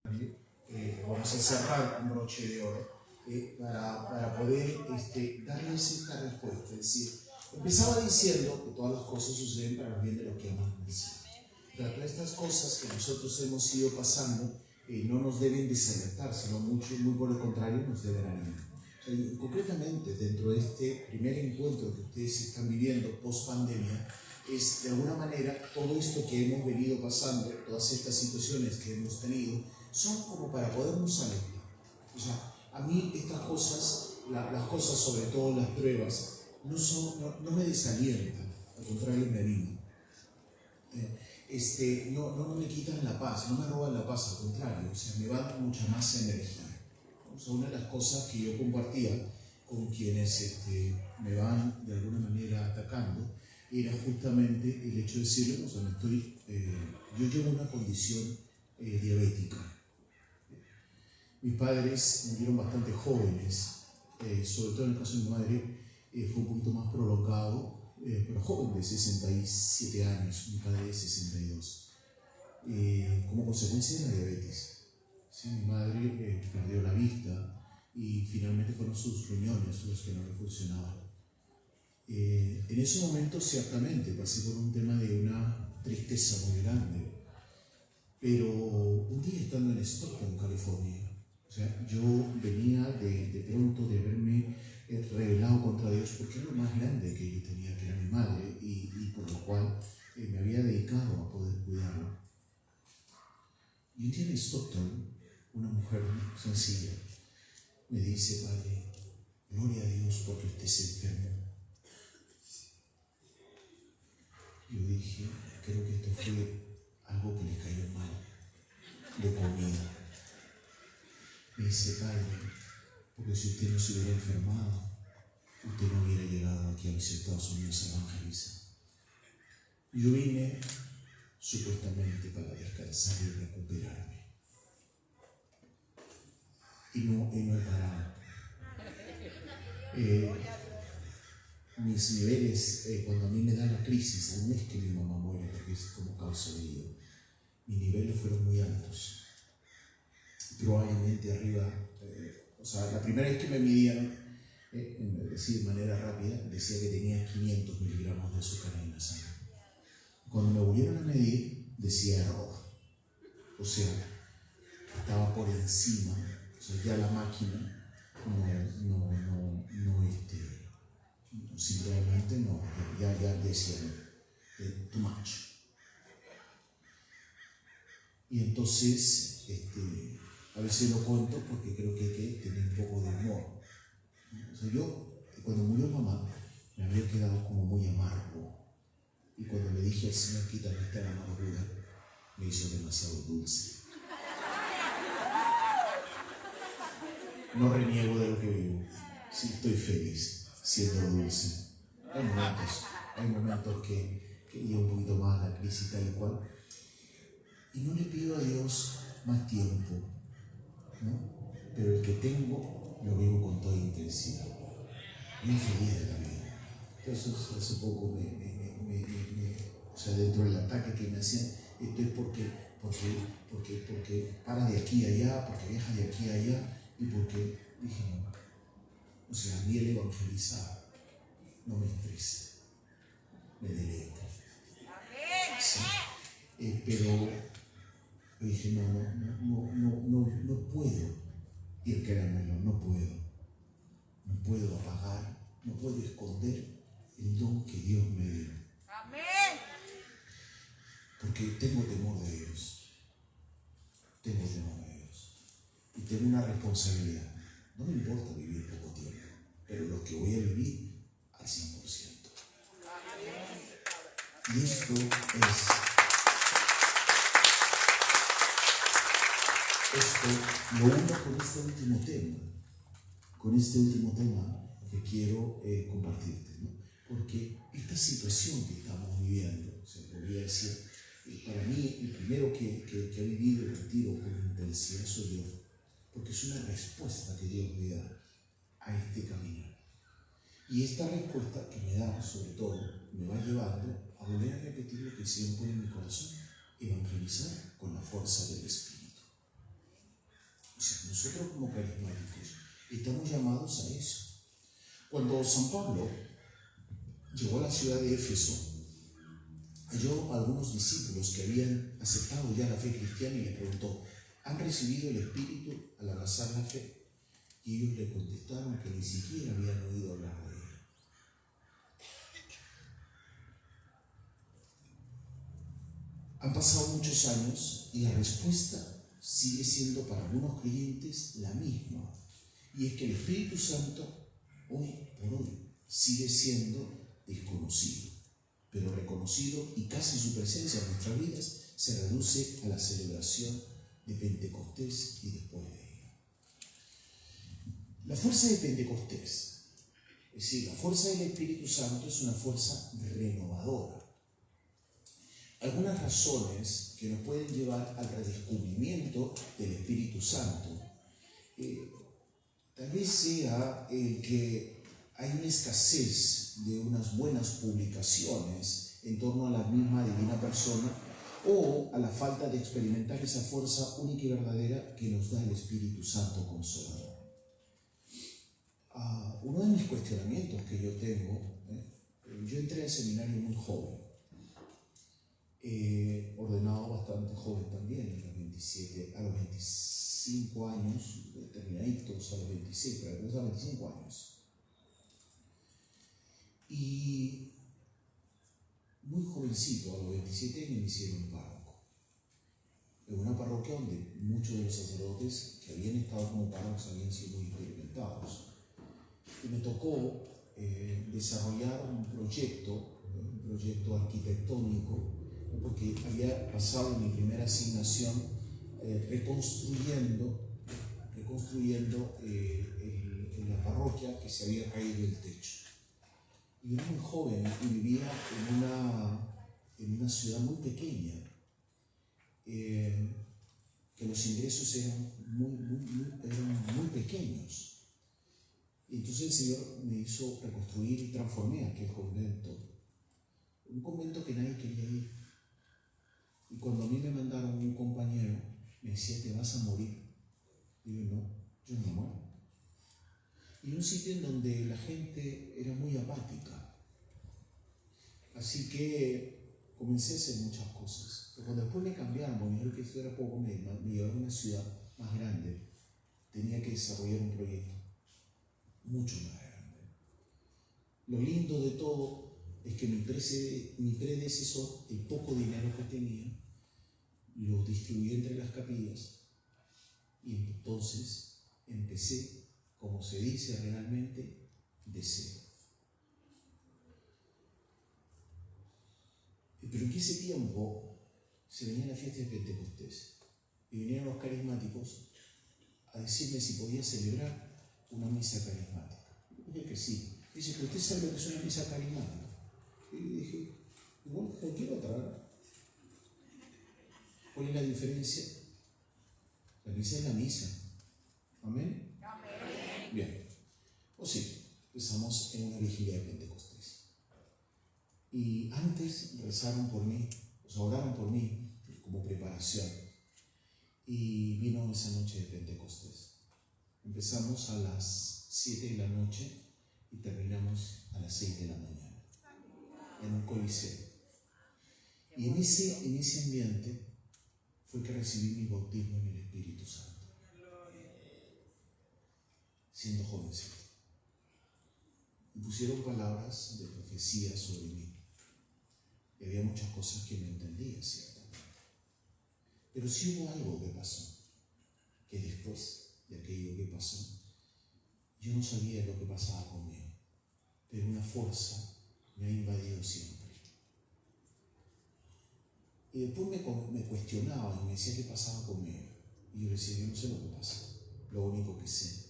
Vamos a cerrar un broche de oro para poder darles esta respuesta. Es decir, empezaba diciendo que todas las cosas suceden para el bien de los que aman al Señor. Pero todas estas cosas que nosotros hemos ido pasando no nos deben desalentar, sino muy por el contrario, nos deben animar. Y concretamente, dentro de este primer encuentro que ustedes están viviendo post pandemia, es de alguna manera todo esto que hemos venido pasando, todas estas situaciones que hemos tenido, son como para podernos alentar. O sea, a mí estas cosas, las cosas, sobre todo las pruebas, no me desalientan, al contrario me animan. No me quitan la paz, no me roban la paz, al contrario, o sea, me dan mucha más energía. O sea, una de las cosas que yo compartía con quienes me van de alguna manera atacando era justamente el hecho de decirle, o sea, yo llevo una condición diabética. Mis padres murieron bastante jóvenes, sobre todo en el caso de mi madre fue un poquito más prolongado, pero joven, de 67 años, mi padre de 62, como consecuencia de la diabetes. Sí, mi madre perdió la vista y finalmente fueron sus riñones los que no le funcionaban. En ese momento ciertamente pasé por un tema de una tristeza muy grande, pero un día estando en Stockton, California, o sea, yo venía de pronto de haberme rebelado contra Dios porque era lo más grande que yo tenía, que era mi madre, y por lo cual me había dedicado a poder cuidarla. Y un día en Stockton, una mujer sencilla me dice: padre, gloria a Dios porque usted se enfermó. Yo dije, creo que esto fue algo que le cayó mal de comida. Me dice: padre, porque si usted no se hubiera enfermado, usted no hubiera llegado aquí a los Estados Unidos a evangelizar. Yo vine supuestamente para descansar y recuperarme. Y no he parado. Mis niveles, cuando a mí me da la crisis, al mes que mi mamá muere, porque es como causa de ello, mis niveles fueron muy altos. Probablemente arriba, o sea, la primera vez que me midieron, de manera rápida, decía que tenía 500 miligramos de azúcar en la sangre. Cuando me volvieron a medir, decía error. O sea, estaba por encima, o sea, ya la máquina simplemente no, ya decía too much. Y entonces, a veces lo cuento porque creo que hay que tener un poco de humor. O sea, yo, cuando murió mamá, me había quedado como muy amargo. Y cuando le dije al Señor, quítame esta amargura, me hizo demasiado dulce. No reniego de lo que vivo. Sí, estoy feliz siendo dulce. Hay momentos que llevo un poquito más la crisis tal y cual. Y no le pido a Dios más tiempo, ¿no? Pero el que tengo lo vivo con toda intensidad. Muy feliz de la vida. Entonces, hace poco o sea, dentro del ataque que me hacían, esto es porque para de aquí a allá, porque viaja de aquí a allá, y porque dije, no, o sea, a mí el evangelizar no me estresa, me deleita. Sí. Pero dije, no puedo ir creérmelo, no puedo apagar, no puedo esconder el don que Dios me dio. Amén. Porque tengo temor de Dios. Y tengo una responsabilidad. No me importa vivir poco tiempo, pero lo que voy a vivir al 100%. Y esto lo uno con este último tema que quiero compartirte, ¿no? Porque esta situación que estamos viviendo, se podría decir, para mí el primero que ha vivido el retiro con intensidad soy yo, porque es una respuesta que Dios me da a este caminar. Y esta respuesta que me da, sobre todo, me va llevando a volver a repetir lo que siempre pone en mi corazón: evangelizar con la fuerza del Espíritu. nosotros como carismáticos estamos llamados a eso. Cuando San Pablo llegó a la ciudad de Éfeso, halló a algunos discípulos que habían aceptado ya la fe cristiana y les preguntó: ¿han recibido el Espíritu al abrazar la fe? Y ellos le contestaron que ni siquiera habían oído hablar de ella. Han pasado muchos años y la respuesta sigue siendo para algunos creyentes la misma. Y es que el Espíritu Santo, hoy por hoy, sigue siendo desconocido, pero reconocido, y casi su presencia en nuestras vidas se reduce a la celebración de Pentecostés y después de ella. La fuerza de Pentecostés, es decir, la fuerza del Espíritu Santo, es una fuerza renovadora. Algunas razones que nos pueden llevar al redescubrimiento del Espíritu Santo, tal vez sea el que hay una escasez de unas buenas publicaciones en torno a la misma divina persona, o a la falta de experimentar esa fuerza única y verdadera que nos da el Espíritu Santo Consolador. Uno de mis cuestionamientos que yo tengo, yo entré al seminario muy joven, ordenado bastante joven también, a los 25 años, terminaditos a los 26, pero a los 25 años. Y muy jovencito, a los 27 años, me hicieron párroco. En una parroquia donde muchos de los sacerdotes que habían estado como párrocos habían sido muy experimentados. Y me tocó desarrollar un proyecto arquitectónico, porque había pasado mi primera asignación reconstruyendo la parroquia que se había caído el techo. Y era muy joven y vivía en una ciudad muy pequeña, que los ingresos eran muy pequeños. Y entonces el Señor me hizo reconstruir y transformé aquel convento, un convento que nadie quería ir. Y cuando a mí me mandaron un compañero, me decía: te vas a morir. Y yo: no, yo no me muero. Y un sitio en donde la gente era muy apática. Así que comencé a hacer muchas cosas. Pero después me cambiaron, porque me dijeron que esto era poco, me llevaron a una ciudad más grande. Tenía que desarrollar un proyecto mucho más grande. Lo lindo de todo es que mi predecesor, el poco dinero que tenía, lo distribuí entre las capillas, y entonces empecé, como se dice realmente, de cero. Pero en ese tiempo se venía la fiesta de Pentecostés y vinieron los carismáticos a decirme si podía celebrar una misa carismática. Yo dije que sí. Dice: ¿pero usted sabe lo que es una misa carismática? Y yo dije: igual que cualquier otra. ¿Cuál es la diferencia? La misa es la misa. ¿Amén? Amén. Bien. O sí, empezamos en una vigilia de Pentecostés. Y antes rezaron por mí, oraron por mí como preparación. Y vino esa noche de Pentecostés. Empezamos a las 7 de la noche y terminamos a las 6 de la mañana en un coliseo. Y en ese ambiente fue que recibí mi bautismo en el Espíritu Santo, siendo jovencito. Y pusieron palabras de profecía sobre mí. Y había muchas cosas que no entendía, ciertamente. Pero sí hubo algo que pasó, que después de aquello que pasó, yo no sabía lo que pasaba conmigo, pero una fuerza me ha invadido siempre. Y después me cuestionaba y me decía qué pasaba conmigo. Y yo decía: yo no sé lo que pasa. Lo único que sé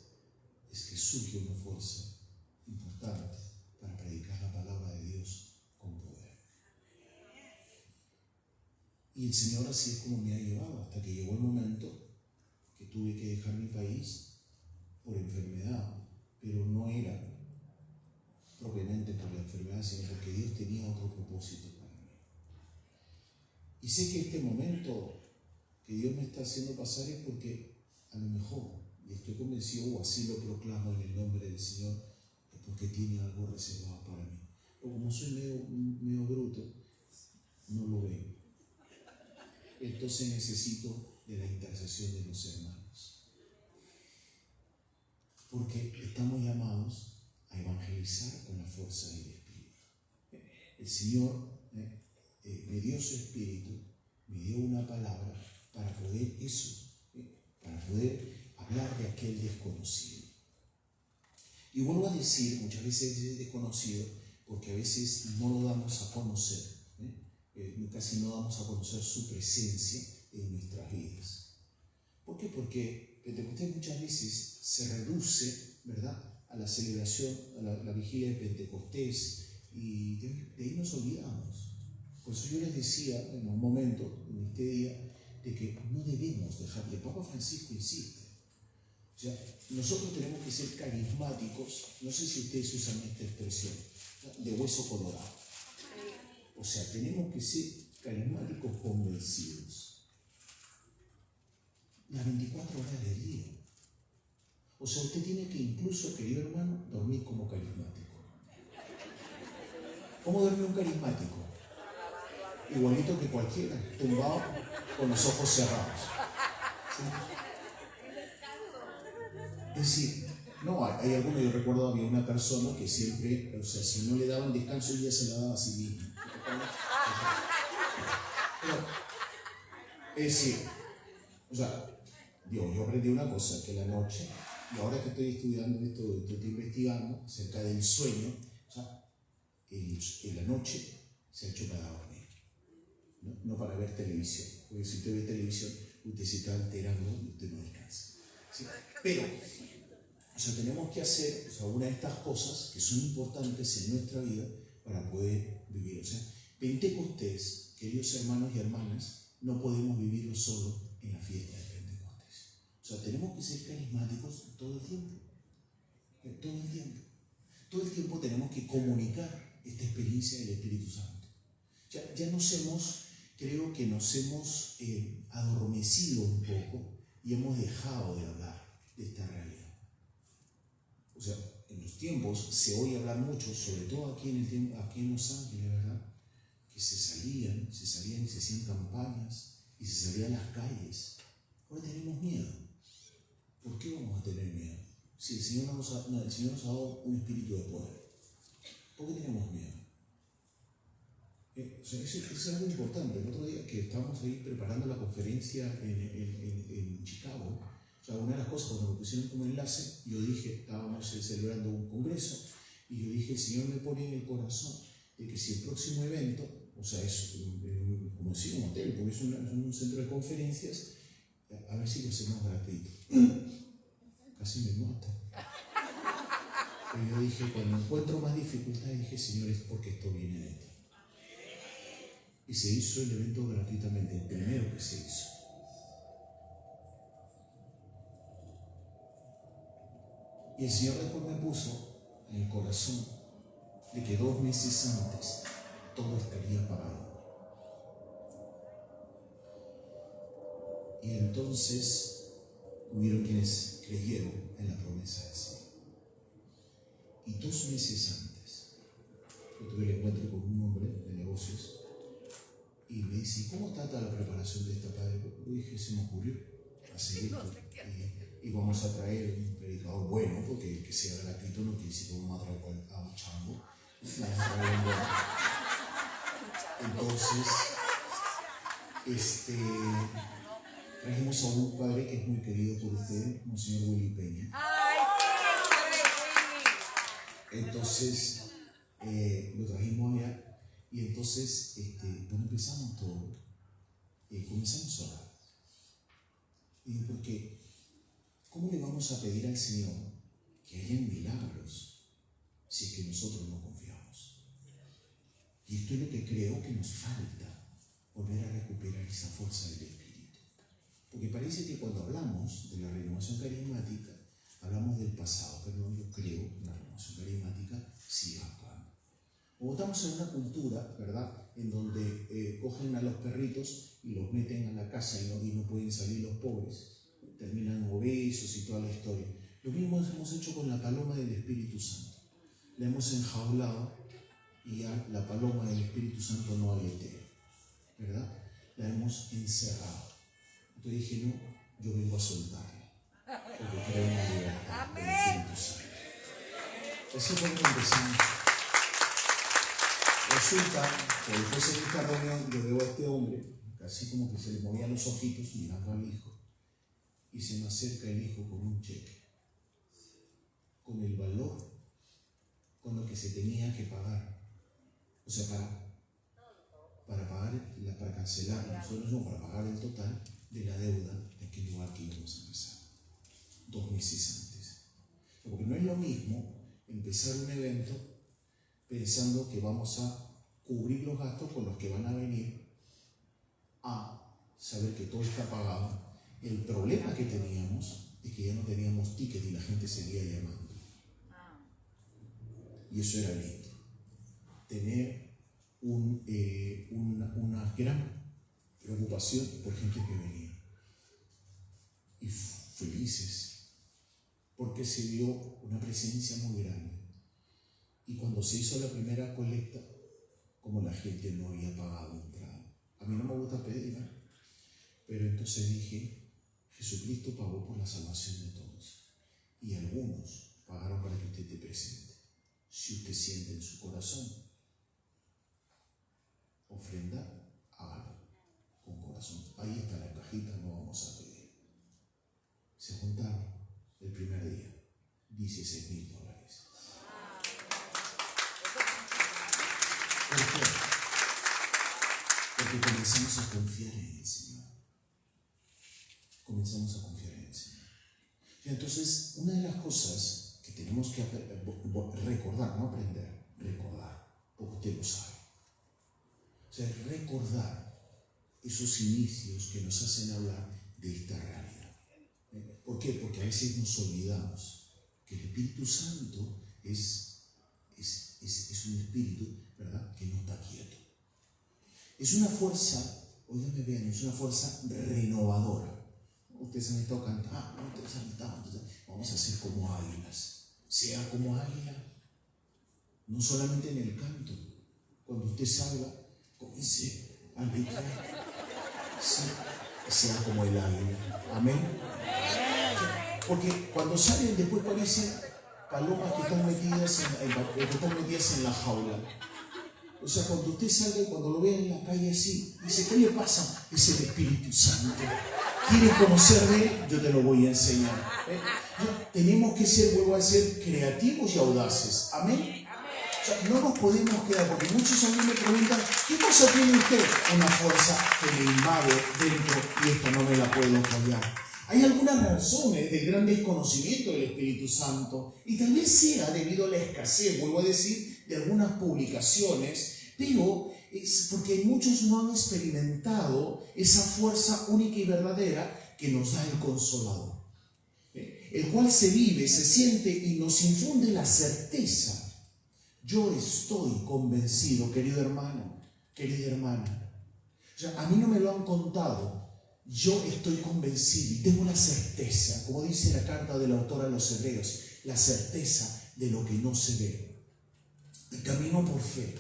es que surge una fuerza importante para predicar la palabra de Dios con poder. Y el Señor así es como me ha llevado, hasta que llegó el momento que tuve que dejar mi país por enfermedad, pero no era propiamente por la enfermedad, sino porque Dios tenía otro propósito para mí. Y sé que este momento que Dios me está haciendo pasar es porque a lo mejor y estoy convencido, o así lo proclamo en el nombre del Señor, es porque tiene algo reservado para mí. Pero como soy medio bruto, no lo veo. Entonces necesito de la intercesión de los hermanos. Porque estamos llamados a evangelizar con la fuerza del Espíritu. El Señor me dio su Espíritu, me dio una palabra para poder eso, para poder hablar de aquel desconocido. Y vuelvo a decir, muchas veces es desconocido porque a veces no lo damos a conocer, casi no damos a conocer su presencia en nuestras vidas. ¿Por qué? Porque Pentecostés muchas veces se reduce, ¿verdad?, a la celebración, a la vigilia de Pentecostés, y de ahí nos olvidamos. Por eso yo les decía en un momento, en este día, de que no debemos dejarle. Papa Francisco insiste. O sea, nosotros tenemos que ser carismáticos, no sé si ustedes usan esta expresión, de hueso colorado. O sea, tenemos que ser carismáticos convencidos. Las 24 horas del día. O sea, usted tiene que incluso, querido hermano, dormir como carismático. ¿Cómo duerme un carismático? Igualito que cualquiera, tumbado con los ojos cerrados. ¿Sí? Es decir, no, hay algunos, yo recuerdo, había una persona que siempre, o sea, si no le daban descanso, ella se la daba a sí misma. Pero, es decir, o sea, yo aprendí una cosa, que la noche, y ahora que estoy estudiando esto, estoy investigando acerca del sueño, o sea, en la noche se ha hecho para dormir, no para ver televisión, porque si usted ve televisión, usted se está alterando y usted no descansa. ¿Sí? Pero, o sea, tenemos que hacer, o sea, una de estas cosas que son importantes en nuestra vida para poder vivir. O sea, Pentecostés, queridos hermanos y hermanas, no podemos vivirlo solo en la fiesta de Pentecostés. O sea, tenemos que ser carismáticos todo el tiempo. Todo el tiempo. Todo el tiempo tenemos que comunicar esta experiencia del Espíritu Santo. Ya creo que nos hemos adormecido un poco y hemos dejado de hablar de esta realidad. O sea, en los tiempos se oye hablar mucho, sobre todo aquí en Los Ángeles, ¿verdad? Que se salían y se hacían campañas y se salían a las calles. Ahora tenemos miedo. ¿Por qué vamos a tener miedo? Si el Señor nos ha dado un espíritu de poder. ¿Por qué tenemos miedo? O sea, eso es algo importante. El otro día que estábamos ahí preparando la conferencia en Chicago, o sea, una de las cosas cuando me pusieron como enlace, yo dije, estábamos celebrando un congreso, y yo dije, el Señor me pone en el corazón de que si el próximo evento, o sea, es como decir un hotel, porque es un centro de conferencias, a ver si lo hacemos gratuito. Casi me mata. Pero yo dije, cuando encuentro más dificultades, dije, Señor, es porque esto viene de ti. Y se hizo el evento gratuitamente, el primero que se hizo. Y el Señor después me puso en el corazón de que 2 meses antes todo estaría pagado. Y entonces hubieron quienes creyeron en la promesa del Señor. Y 2 meses antes, yo tuve el encuentro con un hombre de negocios y me dice, ¿cómo está toda la preparación de esta padre? Yo dije, se me ocurrió hacer esto. Y vamos a traer un predicador bueno, porque el que sea gratuito no quiere decir que vamos a traer a un chango. Vamos a traer un bueno. Entonces, trajimos a un padre que es muy querido por ustedes, Monseñor Willy Peña. Entonces, lo trajimos allá y entonces, cuando empezamos todo, comenzamos a orar. Porque, ¿cómo le vamos a pedir al Señor que hayan milagros si es que nosotros no confiamos? Y esto es lo que creo que nos falta, volver a recuperar esa fuerza del Espíritu. Porque parece que cuando hablamos de la renovación carismática, hablamos del pasado, pero no, yo creo que la renovación carismática sigue actuando. O estamos en una cultura, ¿verdad?, en donde cogen a los perritos y los meten a la casa y no pueden salir los pobres. Terminan obesos, bautizos y toda la historia. Lo mismo hemos hecho con la paloma del Espíritu Santo. La hemos enjaulado y ya la paloma del Espíritu Santo no aletea, ¿verdad? La hemos encerrado. Entonces dije, no, yo vengo a soltarla, porque creo en la libertad del Espíritu Santo. Así fue como empezamos. Resulta que después en esta reunión yo veo a este hombre, casi como que se le movían los ojitos mirando al hijo, y se me acerca el hijo con un cheque, con el valor con lo que se tenía que pagar. O sea, para pagar, para cancelar, nosotros no, para pagar el total de la deuda de aquel lugar que íbamos a empezar, 2 meses antes. Porque no es lo mismo empezar un evento pensando que vamos a cubrir los gastos con los que van a venir, a saber que todo está pagado. El problema que teníamos es que ya no teníamos ticket y la gente seguía llamando. Y eso era lindo. Tener una gran preocupación por gente que venía. Y felices, porque se dio una presencia muy grande. Y cuando se hizo la primera colecta, como la gente no había pagado entrada. A mí no me gusta pedir, ¿no? Pero entonces dije, Jesucristo pagó por la salvación de todos. Y algunos pagaron para que usted esté presente. Si usted siente en su corazón ofrendar, hágalo con corazón. Ahí está la cajita, no vamos a pedir. Se juntaron el primer día $16,000. ¿Por qué? Porque comenzamos a confiar en el Señor. Comenzamos a confiar en el Señor. Y entonces, una de las cosas que tenemos que recordar, no aprender, recordar, porque usted lo sabe. O sea, recordar esos inicios que nos hacen hablar de esta realidad. ¿Por qué? Porque a veces nos olvidamos que el Espíritu Santo es un espíritu, ¿verdad?, que no está quieto. Es una fuerza, óigame bien, es una fuerza renovadora. Ustedes han estado cantando, ustedes han estado, vamos a ser como águilas. Sea como águila, no solamente en el canto. Cuando usted salga, comience a gritar. Sí, sea como el águila. Amén. Porque cuando salen después parecen palomas que están metidas en la jaula. O sea, cuando usted salga y cuando lo vea en la calle así, dice, ¿qué le pasa? Es el Espíritu Santo. ¿Quieres conocer de él? Yo te lo voy a enseñar. Tenemos que ser, vuelvo a ser, creativos y audaces. Amén. O sea, no nos podemos quedar, porque muchos a mí me preguntan, ¿qué cosa tiene usted? Una fuerza que me invade dentro y esta no me la puedo callar. Hay algunas razones del gran desconocimiento del Espíritu Santo y tal vez sea debido a la escasez, vuelvo a decir, de algunas publicaciones, pero es porque muchos no han experimentado esa fuerza única y verdadera que nos da el Consolador, el cual se vive, se siente y nos infunde la certeza. Yo estoy convencido, querido hermano, querida hermana. O sea, a mí no me lo han contado. Yo estoy convencido y tengo la certeza, como dice la carta del autor a los Hebreos, la certeza de lo que no se ve. Y camino por fe.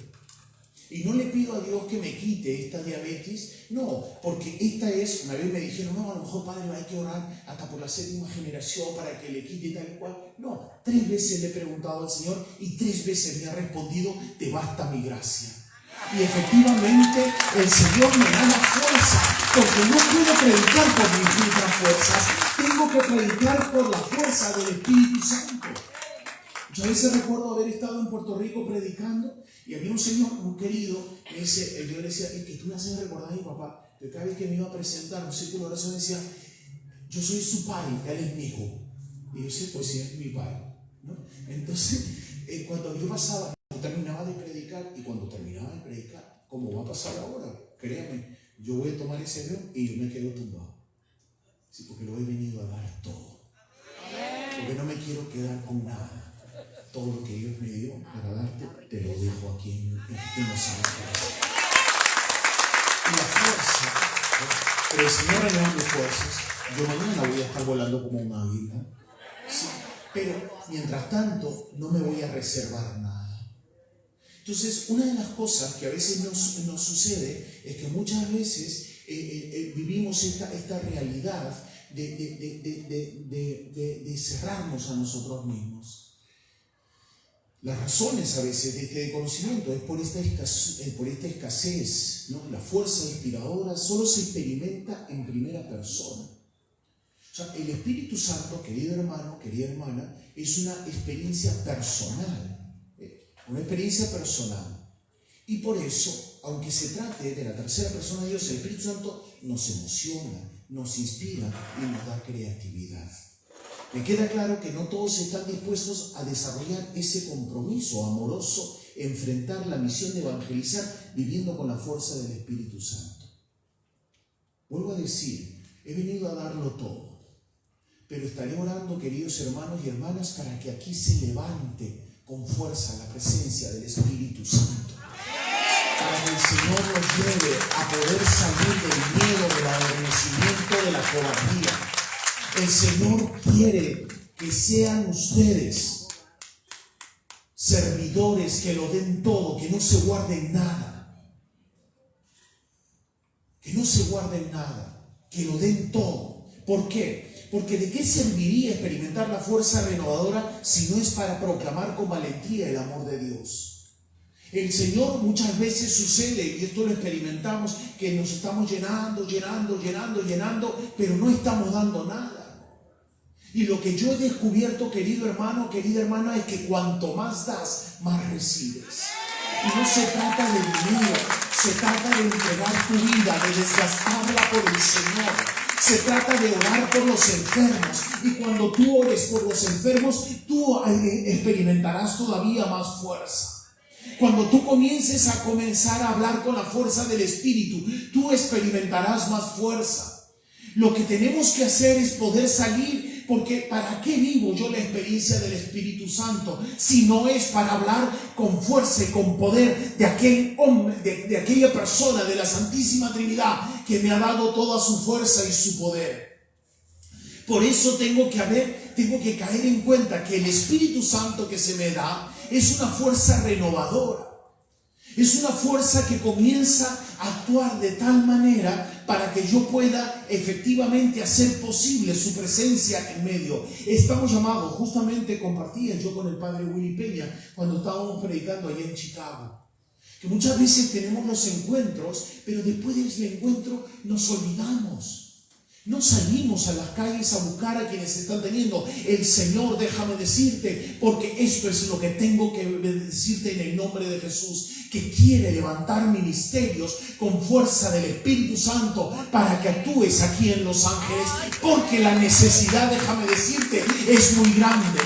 Y no le pido a Dios que me quite esta diabetes, no, porque esta es, una vez me dijeron, no, a lo mejor padre hay que orar hasta por la 7ª generación para que le quite tal y cual. No, 3 veces le he preguntado al Señor y 3 veces me ha respondido, te basta mi gracia. Y efectivamente el Señor me da la fuerza, porque no puedo predicar por mis mismas fuerzas, tengo que predicar por la fuerza del Espíritu Santo. Yo a veces recuerdo haber estado en Puerto Rico predicando y había un señor muy querido, yo le decía, es que tú me haces recordar a mi papá, que cada vez que me iba a presentar un círculo de oración decía, yo soy su padre, él es mi hijo. Y yo decía, pues sí, es mi padre, ¿no? Entonces, cuando yo pasaba, yo terminaba de predicar, y cuando terminaba de predicar, como va a pasar ahora, créame, yo voy a tomar ese avión y yo me quedo tumbado. Sí, porque lo he venido a dar todo. Porque no me quiero quedar con nada. Todo lo que Dios me dio para darte, te lo dejo aquí en los ángeles. Y la fuerza, pero el Señor me da mis fuerzas. Yo mañana voy a estar volando como un águila. Sí, pero mientras tanto no me voy a reservar nada. Entonces, una de las cosas que a veces nos sucede es que muchas veces vivimos esta realidad de cerrarnos a nosotros mismos. Las razones a veces de este conocimiento es por esta escasez, ¿no? La fuerza inspiradora solo se experimenta en primera persona. O sea, el Espíritu Santo, querido hermano, querida hermana, es una experiencia personal. Una experiencia personal. Y por eso, aunque se trate de la tercera persona de Dios, el Espíritu Santo nos emociona, nos inspira y nos da creatividad. Me queda claro que no todos están dispuestos a desarrollar ese compromiso amoroso, enfrentar la misión de evangelizar viviendo con la fuerza del Espíritu Santo. Vuelvo a decir, he venido a darlo todo, pero estaré orando, queridos hermanos y hermanas, para que aquí se levante con fuerza la presencia del Espíritu Santo, para que el Señor nos lleve a poder salir del miedo, del adormecimiento, de la cobardía. El Señor quiere que sean ustedes servidores que lo den todo, que no se guarden nada, que no se guarden nada, que lo den todo. ¿Por qué? Porque ¿de qué serviría experimentar la fuerza renovadora si no es para proclamar con valentía el amor de Dios? El Señor muchas veces sucede, y esto lo experimentamos, que nos estamos llenando, pero no estamos dando nada. Y lo que yo he descubierto, querido hermano, querida hermana, es que cuanto más das, más recibes. Y no se trata de dinero, se trata de entregar tu vida, de desgastarla por el Señor. Se trata de orar por los enfermos, y cuando tú ores por los enfermos, tú experimentarás todavía más fuerza. Cuando tú comiences a hablar con la fuerza del Espíritu, tú experimentarás más fuerza. Lo que tenemos que hacer es poder salir, porque ¿para qué vivo yo la experiencia del Espíritu Santo si no es para hablar con fuerza y con poder de aquel hombre, de aquella persona, de la Santísima Trinidad, que me ha dado toda su fuerza y su poder? Por eso tengo que caer en cuenta que el Espíritu Santo que se me da es una fuerza renovadora. Es una fuerza que comienza a actuar de tal manera para que yo pueda efectivamente hacer posible su presencia en medio. Estamos llamados, justamente compartía yo con el padre Willy Peña cuando estábamos predicando allá en Chicago, que muchas veces tenemos los encuentros, pero después del encuentro nos olvidamos. No salimos a las calles a buscar a quienes están teniendo. El Señor, déjame decirte, porque esto es lo que tengo que decirte en el nombre de Jesús, que quiere levantar ministerios con fuerza del Espíritu Santo para que actúes aquí en Los Ángeles, porque la necesidad, déjame decirte, es muy grande.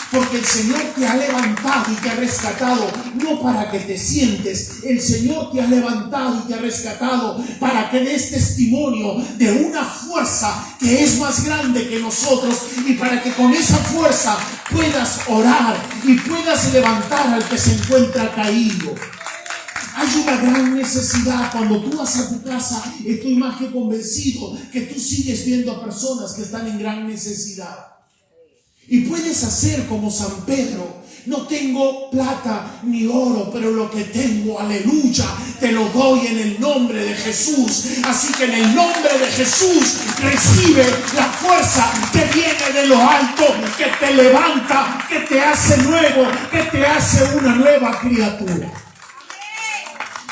Porque el Señor te ha levantado y te ha rescatado, no para que te sientes. El Señor te ha levantado y te ha rescatado para que des testimonio de una fuerza que es más grande que nosotros, y para que con esa fuerza puedas orar y puedas levantar al que se encuentra caído. Hay una gran necesidad. Cuando tú vas a tu casa, estoy más que convencido que tú sigues viendo a personas que están en gran necesidad. Y puedes hacer como San Pedro: no tengo plata ni oro, pero lo que tengo, aleluya, te lo doy en el nombre de Jesús. Así que en el nombre de Jesús recibe la fuerza que viene de lo alto, que te levanta, que te hace nuevo, que te hace una nueva criatura.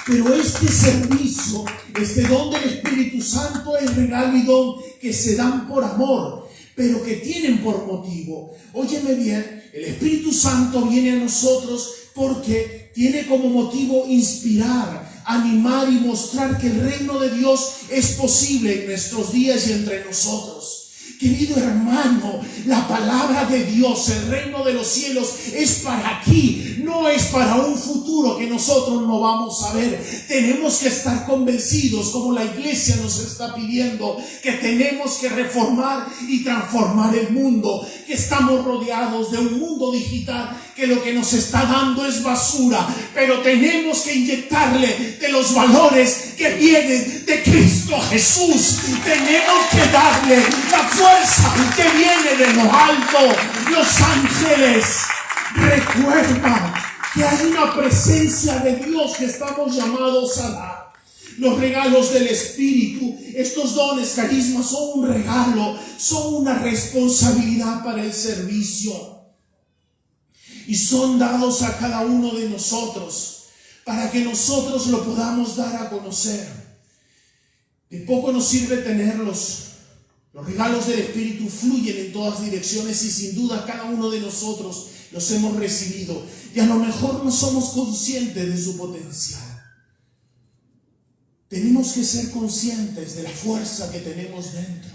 Pero este servicio, este don del Espíritu Santo, es regalo y don que se dan por amor, pero que tienen por motivo. Óyeme bien, el Espíritu Santo viene a nosotros porque tiene como motivo inspirar, animar y mostrar que el reino de Dios es posible en nuestros días y entre nosotros. Querido hermano, la palabra de Dios, el reino de los cielos, es para aquí, no es para un futuro que nosotros no vamos a ver. Tenemos que estar convencidos, como la iglesia nos está pidiendo, que tenemos que reformar y transformar el mundo, que estamos rodeados de un mundo digital que lo que nos está dando es basura, pero tenemos que inyectarle de los valores que vienen de Cristo Jesús. Tenemos que darle la fuerza que viene de lo alto. Los ángeles, recuerda que hay una presencia de Dios que estamos llamados a dar. Los regalos del Espíritu, estos dones, carismas, son un regalo, son una responsabilidad para el servicio. Y son dados a cada uno de nosotros para que nosotros lo podamos dar a conocer. De poco nos sirve tenerlos. Los regalos del Espíritu fluyen en todas direcciones y sin duda cada uno de nosotros los hemos recibido. Y a lo mejor no somos conscientes de su potencial. Tenemos que ser conscientes de la fuerza que tenemos dentro.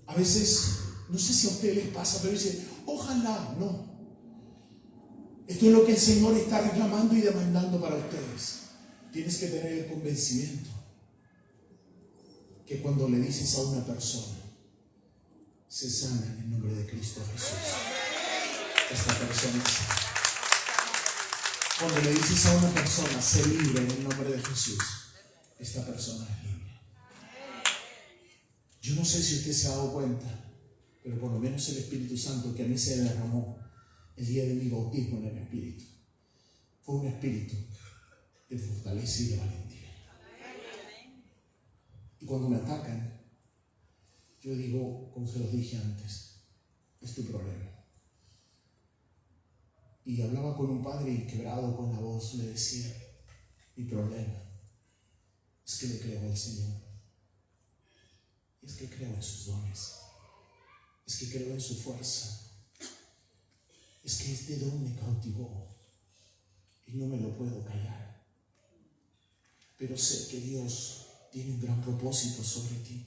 A veces, no sé si a ustedes les pasa, pero dicen, ojalá, no. Esto es lo que el Señor está reclamando y demandando para ustedes. Tienes que tener el convencimiento que cuando le dices a una persona, se sana en el nombre de Cristo Jesús, esta persona es sana. Cuando le dices a una persona, se libre en el nombre de Jesús, esta persona es libre. Yo no sé si usted se ha dado cuenta, pero por lo menos el Espíritu Santo que a mí se derramó el día de mi bautismo en el Espíritu fue un espíritu de fortaleza y de valentía. Y cuando me atacan, yo digo, como se los dije antes, es tu problema. Y hablaba con un padre y quebrado con la voz le decía, mi problema es que le creo al Señor. Es que creo en sus dones. Es que creo en su fuerza. Es que este don me cautivó y no me lo puedo callar. Pero sé que Dios tiene un gran propósito sobre ti.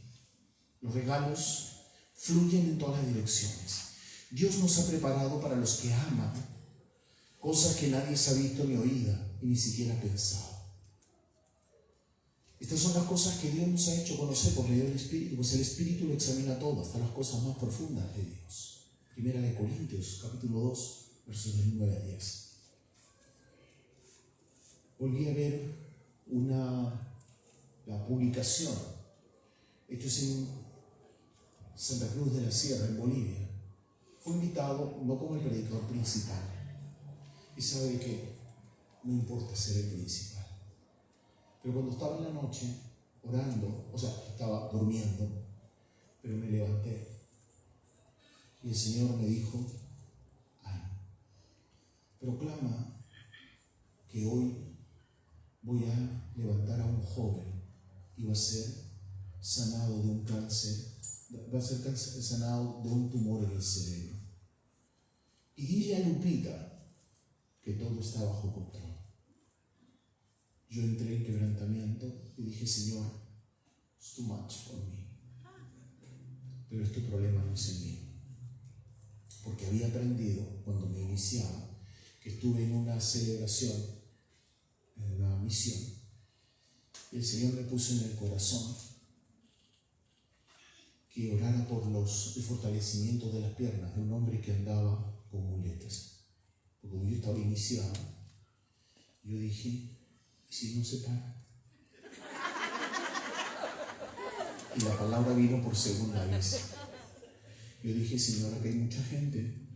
Los regalos fluyen en todas las direcciones. Dios nos ha preparado para los que aman cosas que nadie se ha visto ni oído y ni siquiera pensado. Estas son las cosas que Dios nos ha hecho conocer por medio del Espíritu, pues el Espíritu lo examina todo, hasta las cosas más profundas de Dios. Primera de Corintios, capítulo 2, versos del 9 a 10. Volví a ver la publicación, esto es en Santa Cruz de la Sierra, en Bolivia. Fue invitado no como el predicador principal. Y sabe que no importa ser el principal. Pero cuando estaba en la noche orando, estaba durmiendo, pero me levanté. Y el Señor me dijo, ay, proclama que hoy voy a levantar a un joven y va a ser sanado de un cáncer, va a ser sanado de un tumor en el cerebro. Y dile a Lupita que todo está bajo control. Yo entré en quebrantamiento y dije, Señor, it's too much for me. Pero este problema no es en mí. Porque había aprendido cuando me iniciaba, que estuve en una celebración, en una misión, y el Señor me puso en el corazón que orara por el fortalecimiento de las piernas de un hombre que andaba con muletas. Porque como yo estaba iniciado, yo dije, ¿y si no se para? Y la palabra vino por segunda vez. Yo dije, Señor, acá hay mucha gente.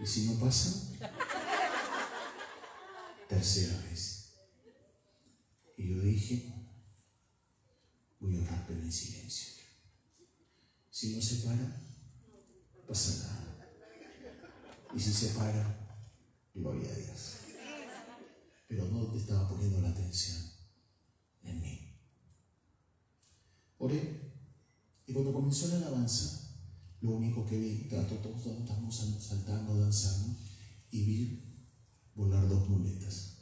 ¿Y si no pasa? Tercera vez. Y yo dije, voy a orar pero en silencio. Si no se para, pasa nada. Y si se para, gloria a Dios. Pero no te estaba poniendo la atención en mí. Oré, y cuando comenzó la alabanza, lo único que vi, todos estamos saltando, danzando, y vi volar 2 muletas.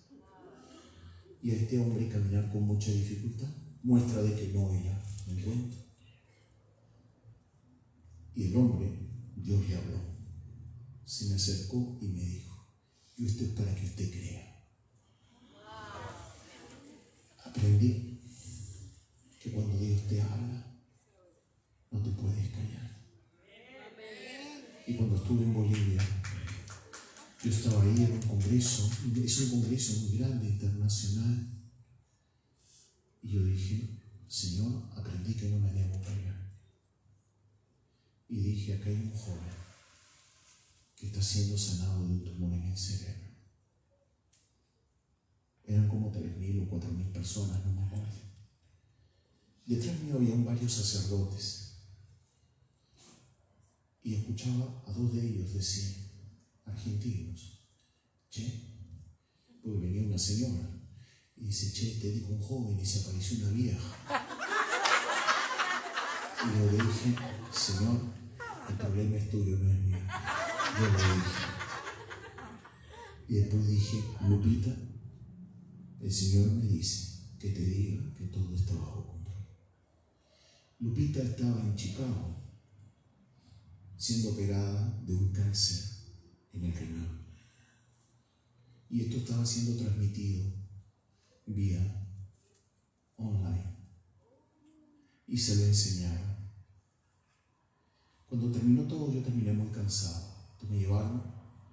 Y a este hombre caminar con mucha dificultad, muestra de que no era un cuento. Y el hombre, Dios le habló, se me acercó y me dijo, y esto es para que usted crea. Aprendí que cuando Dios te habla, no te puedes callar. Y cuando estuve en Bolivia, yo estaba ahí en un congreso, es un congreso muy grande, internacional, y yo dije, Señor, aprendí que no me debo callar. Y dije, acá hay un joven que está siendo sanado de un tumor en el cerebro. Eran como 3.000 o 4.000 personas, no me acuerdo. Detrás mío habían varios sacerdotes y escuchaba a 2 de ellos decir, argentinos, che, porque venía una señora y dice, che, te dijo un joven y se apareció una vieja. Y yo le dije, Señor, el problema es tuyo, no es mío. Yo le dije. Y después dije, Lupita, el Señor me dice que te diga que todo está bajo control. Lupita estaba en Chicago siendo operada de un cáncer en el riñón. Y esto estaba siendo transmitido vía online. Y se lo enseñaron. Cuando terminó todo, yo terminé muy cansado. Entonces me llevaron,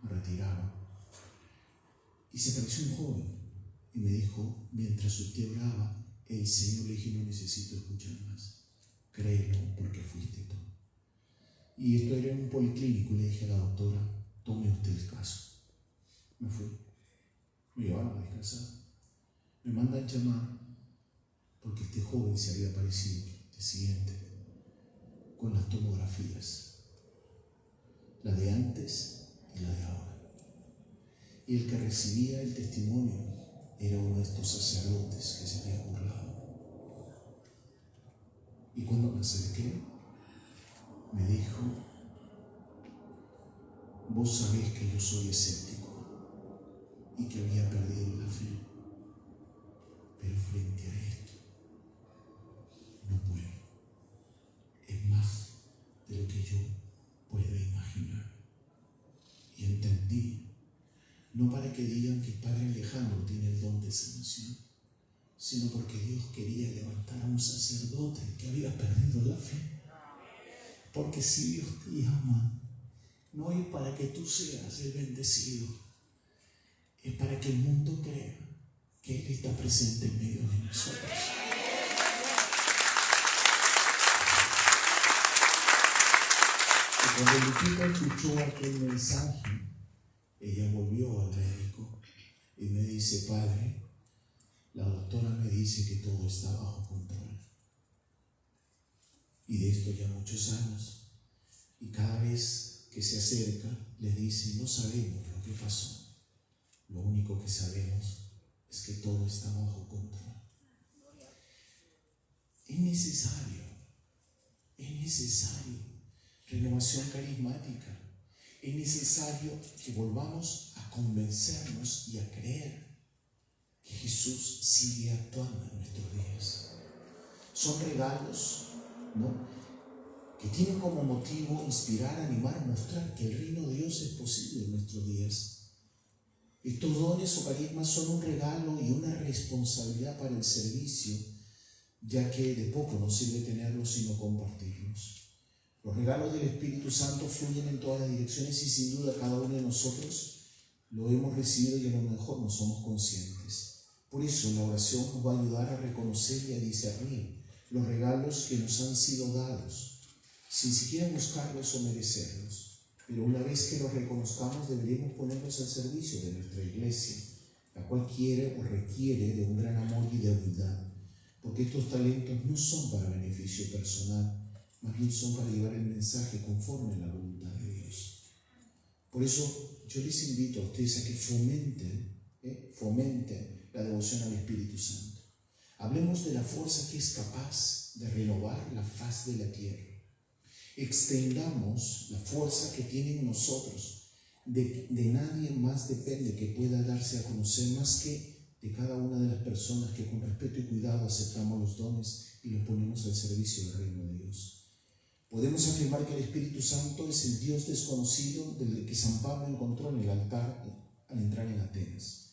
me retiraron. Y se apareció un joven y me dijo, mientras usted oraba, el Señor le dije, no necesito escuchar más. Créelo porque fuiste tú. Y esto era en un policlínico y le dije a la doctora, tome usted el caso. Me fui. Me llevaron a descansar. Me mandan llamar porque este joven se había aparecido el día siguiente con las tomografías, la de antes y la de ahora. Y el que recibía el testimonio era uno de estos sacerdotes que se había burlado. Y cuando me acerqué, me dijo, vos sabés que yo soy escéptico y que había perdido la fe, pero frente a esto no puedo. Es más de lo que yo puedo imaginar. Y entendí, no para que digan que el Padre Alejandro tiene el don de sanación, sino porque Dios quería levantar a un sacerdote que había perdido la fe. Porque si Dios te llama, no es para que tú seas el bendecido, es para que el mundo crea que Él está presente en medio de nosotros. Y cuando Lupita escuchó aquel mensaje, ella volvió al médico y me dice, padre, la doctora me dice que todo está bajo control. Y de esto ya muchos años. Y cada vez que se acerca, les dice, no sabemos lo que pasó. Lo único que sabemos es que todo está bajo control. Es necesario renovación carismática. Es necesario que volvamos a convencernos y a creer que Jesús sigue actuando en nuestros días. Son regalos, ¿no?, que tienen como motivo inspirar, animar, mostrar que el reino de Dios es posible en nuestros días. Estos dones o carismas son un regalo y una responsabilidad para el servicio, ya que de poco nos sirve tenerlos sino compartirlos. Los regalos del Espíritu Santo fluyen en todas las direcciones y sin duda cada uno de nosotros lo hemos recibido y a lo mejor no somos conscientes. Por eso la oración nos va a ayudar a reconocer y a discernir los regalos que nos han sido dados, sin siquiera buscarlos o merecerlos. Pero una vez que los reconozcamos, deberemos ponerlos al servicio de nuestra iglesia, la cual quiere o requiere de un gran amor y de humildad, porque estos talentos no son para beneficio personal, más bien son para llevar el mensaje conforme a la voluntad de Dios. Por eso yo les invito a ustedes a que fomenten la devoción al Espíritu Santo. Hablemos de la fuerza que es capaz de renovar la faz de la tierra. Extendamos la fuerza que tiene en nosotros. De nadie más depende que pueda darse a conocer más que de cada una de las personas que con respeto y cuidado aceptamos los dones y los ponemos al servicio del reino de Dios. Podemos afirmar que el Espíritu Santo es el Dios desconocido del que San Pablo encontró en el altar al entrar en Atenas.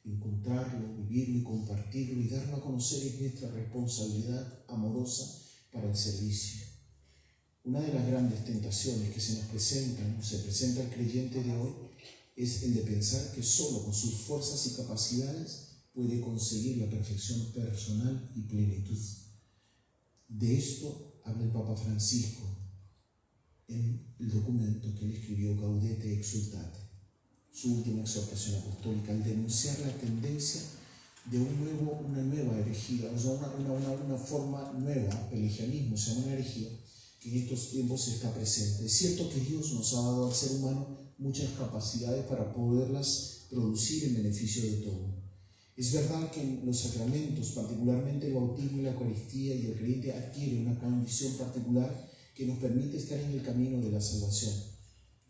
Encontrarlo, vivirlo y compartirlo y darlo a conocer es nuestra responsabilidad amorosa para el servicio. Una de las grandes tentaciones que se nos presentan, o se presenta al creyente de hoy, es el de pensar que solo con sus fuerzas y capacidades puede conseguir la perfección personal y plenitud. De esto habla el Papa Francisco en el documento que él escribió, Gaudete Exsultate, su última exhortación apostólica, al denunciar la tendencia de una nueva herejía, o sea, una forma nueva, pelagianismo, o sea, una herejía que en estos tiempos está presente. Es cierto que Dios nos ha dado al ser humano muchas capacidades para poderlas producir en beneficio de todo. Es verdad que en los sacramentos, particularmente el bautismo y la Eucaristía, y el creyente adquiere una condición particular que nos permite estar en el camino de la salvación.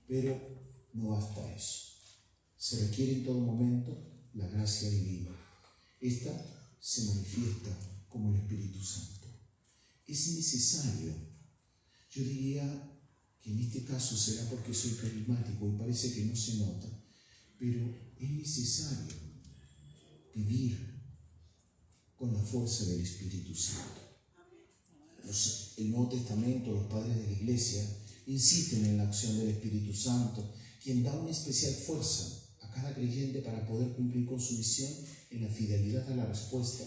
Pero no basta eso. Se requiere en todo momento la gracia divina. Esta se manifiesta como el Espíritu Santo. Es necesario, yo diría que en este caso será porque soy carismático y parece que no se nota, pero es necesario vivir con la fuerza del Espíritu Santo. El Nuevo Testamento, los padres de la Iglesia, insisten en la acción del Espíritu Santo, quien da una especial fuerza a cada creyente para poder cumplir con su misión en la fidelidad a la respuesta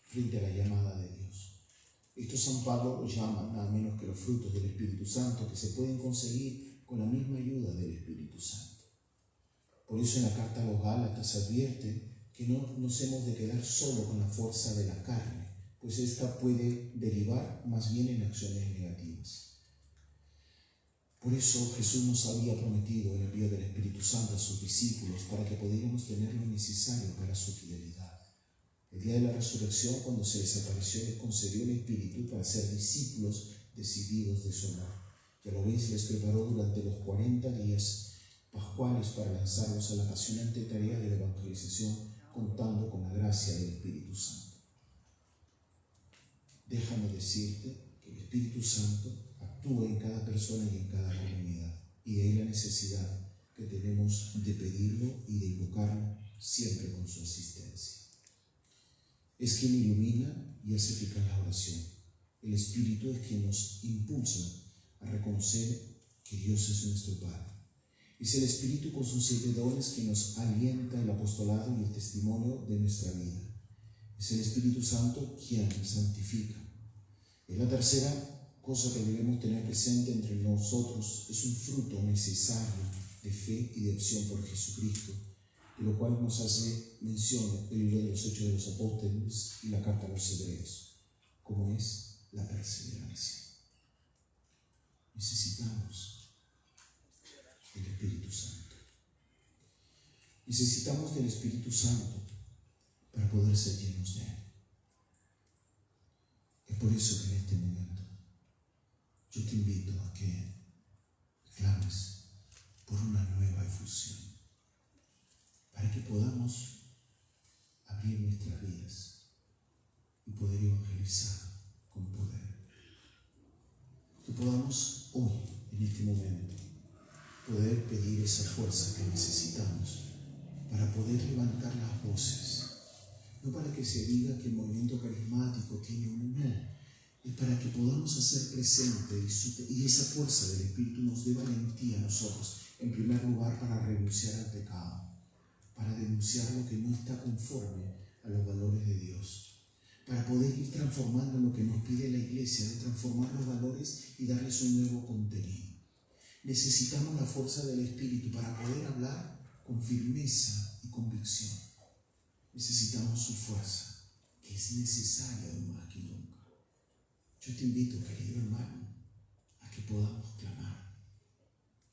frente a la llamada de Dios. Esto San Pablo lo llama nada menos que los frutos del Espíritu Santo, que se pueden conseguir con la misma ayuda del Espíritu Santo. Por eso en la carta a los Gálatas advierte que no nos hemos de quedar solo con la fuerza de la carne, pues esta puede derivar más bien en acciones negativas. Por eso Jesús nos había prometido el envío del Espíritu Santo a sus discípulos para que pudiéramos tener lo necesario para su fidelidad. El día de la resurrección, cuando se les apareció, les concedió el Espíritu para ser discípulos decididos de su amor. Ya lo veis, les preparó durante los 40 días pascuales para lanzarlos a la apasionante tarea de la evangelización, contando con la gracia del Espíritu Santo. Déjame decirte que el Espíritu Santo actúa en cada persona y en cada comunidad, y de ahí la necesidad que tenemos de pedirlo y de invocarlo siempre con su asistencia. Es quien ilumina y hace eficaz la oración. El Espíritu es quien nos impulsa a reconocer que Dios es nuestro Padre. Es el Espíritu con sus 7 dones que nos alienta el apostolado y el testimonio de nuestra vida. Es el Espíritu Santo quien santifica. Es la tercera cosa que debemos tener presente entre nosotros. Es un fruto necesario de fe y de opción por Jesucristo, de lo cual nos hace mención el libro de los Hechos de los Apóstoles y la carta a los Hebreos, como es la perseverancia. Necesitamos el Espíritu Santo. Necesitamos del Espíritu Santo para poder ser llenos de Él. Es por eso que en este momento yo te invito a que clames por una nueva efusión, para que podamos abrir nuestras vidas y poder evangelizar con poder. Que podamos hoy, en este momento, poder pedir esa fuerza que necesitamos para poder levantar las voces. No para que se diga que el movimiento carismático tiene un no, es para que podamos hacer presente y esa fuerza del Espíritu nos dé valentía a nosotros, en primer lugar para renunciar al pecado, para denunciar lo que no está conforme a los valores de Dios, para poder ir transformando lo que nos pide la Iglesia, de transformar los valores y darles un nuevo contenido. Necesitamos la fuerza del Espíritu para poder hablar con firmeza y convicción. Necesitamos su fuerza, que es necesaria hoy más que nunca. Yo te invito, querido hermano, a que podamos clamar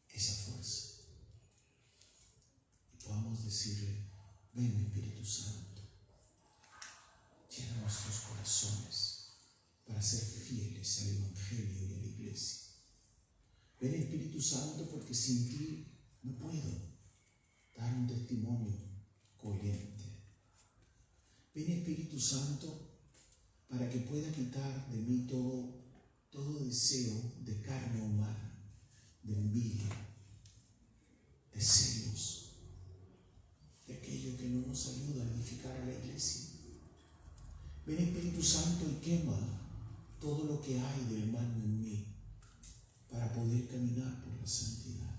esa fuerza y podamos decirle: ven, Espíritu Santo, llena nuestros corazones para ser fieles al Evangelio y a la Iglesia. Ven, Espíritu Santo, porque sin ti no puedo dar un testimonio coherente. Ven, Espíritu Santo, para que pueda quitar de mí todo deseo de carne humana, de envidia, de celos, de aquello que no nos ayuda a edificar a la Iglesia. Ven, Espíritu Santo, y quema todo lo que hay del mal en mí, para poder caminar por la santidad.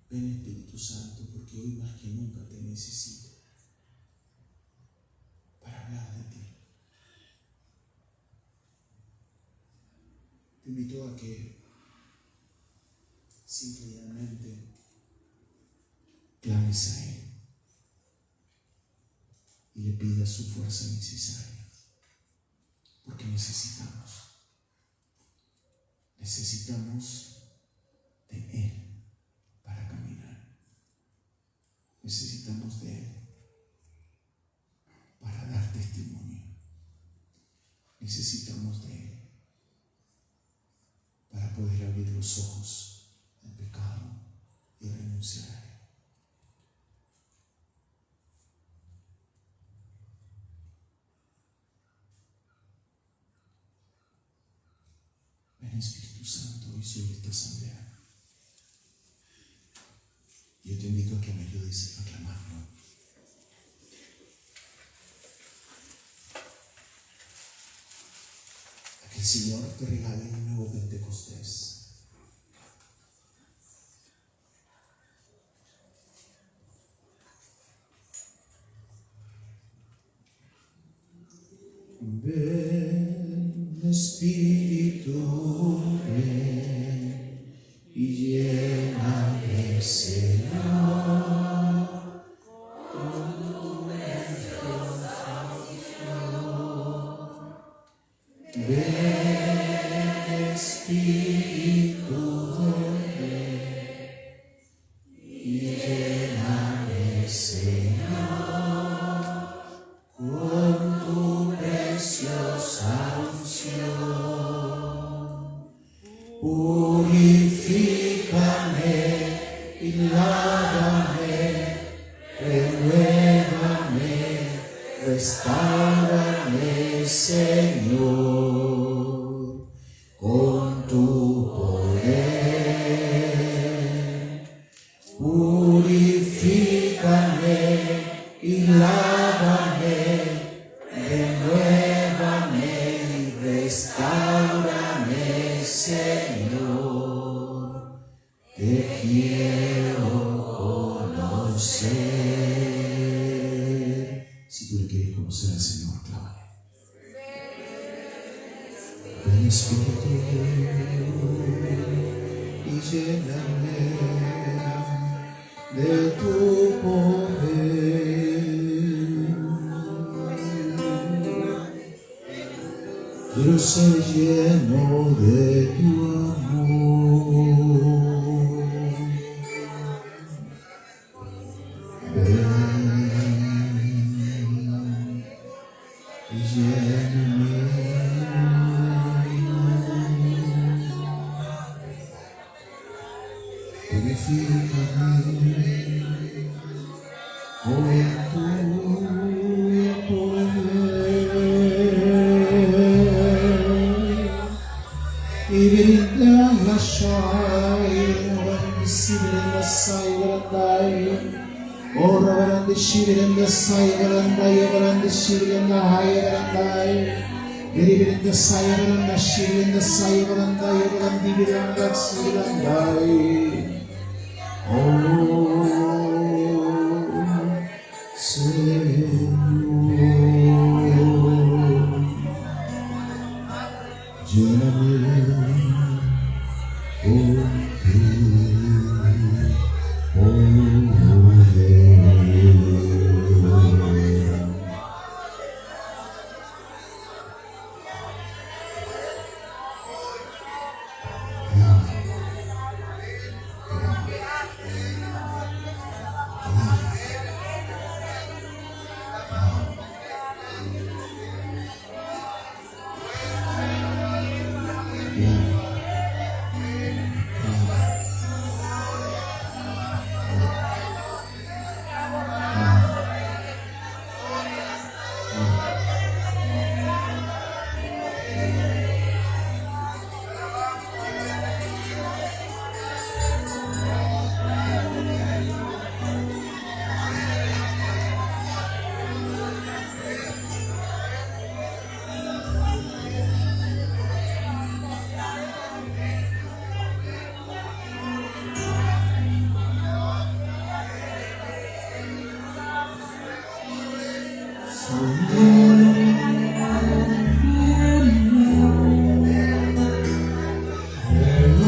Ven Espíritu Santo, porque hoy más que nunca te necesito para hablar de ti. Te invito a que simplemente clames a Él y le pidas su fuerza necesaria, porque necesitamos de Él para caminar. Necesitamos de Él para dar testimonio. Necesitamos de Él para poder abrir los ojos al pecado y renunciar a Él. Ven Espíritu Santo, hoy soy esta asamblea. Yo te invito a que me ayudes a clamarlo. A que el Señor te regale un nuevo Pentecostés. Ven Espíritu, ven y lléname, Señor, con tu bendición. Ven Espíritu, ven y lléname, Señor, con tu preciosa unción. Purifícame y lávame, renuévame, restáurame, Señor, con tu poder. Purifícame y lávame, renuévame y restáurame, Señor, te quiero conocer. Si tú le quieres conocer al Señor, clávale. Ven Espíritu y lléname de tu poder. Quiero ser lleno de tu amor. Ven y lléname. Purifícame con tu Ibirindang Hashai, Oran Sibirindang Saivarandai, Oran Sibirindang Saivarandai, Oran Sibirindang Haivarandai, Ibirindang Saivarandai, Sibirindang Saivarandai, Oran Ibirindang Sibirindai. Oh, Señor, lléname con